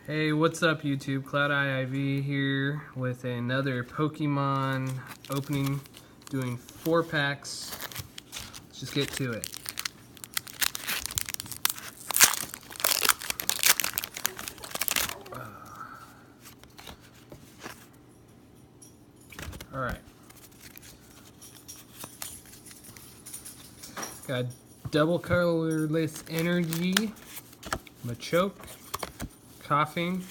Hey, what's up YouTube? CloudEye IV here with another Pokemon opening, doing 4 packs. Let's just get to it. Alright. Got Double Colorless Energy, Machoke, Coughing,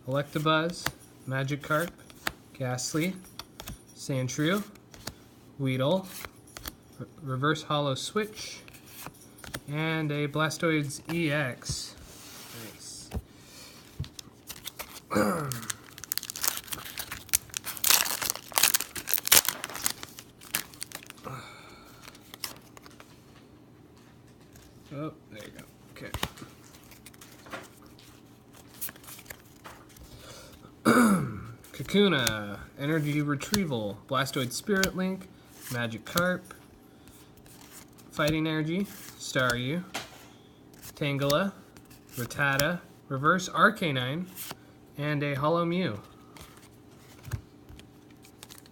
Electabuzz, Magikarp, Ghastly, Sandshrew, Weedle, Reverse Hollow Switch, and a Blastoise EX. Nice. Oh, there you go. Okay. Kakuna, Energy Retrieval, Blastoise Spirit Link, Magikarp, Fighting Energy, Staryu, Tangela, Rattata, Reverse Arcanine, and a Hollow Mew.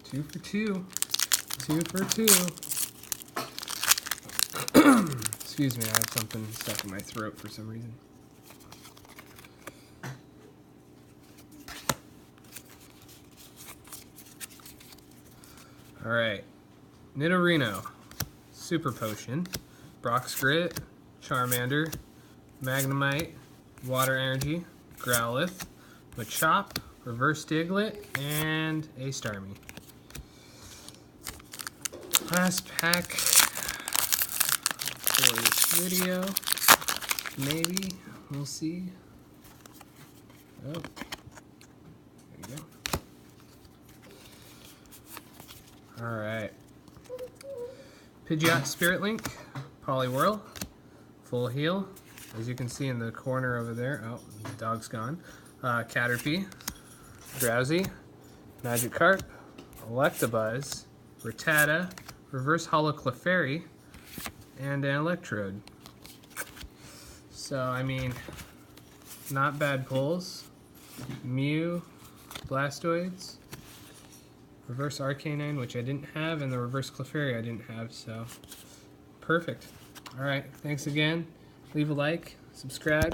2 for 2. 2 for 2. Excuse me, I have something stuck in my throat for some reason. Alright, Nidorino, Super Potion, Brock's Grit, Charmander, Magnemite, Water Energy, Growlithe, Machop, Reverse Diglett, and a Starmie. Last pack for this video, maybe, we'll see. Oh, there you go. Alright. Pidgeot Spirit Link, Poliwhirl, Full Heal, as you can see in the corner over there. Oh, the dog's gone. Caterpie, Drowsy, Magikarp, Electabuzz, Rattata, Reverse Hollow Clefairy, and an Electrode. So, I mean, not bad pulls. Mew, Blastoise, Reverse Arcanine, which I didn't have, and the Reverse Clefairy I didn't have, so perfect. Alright, thanks again. Leave a like, subscribe.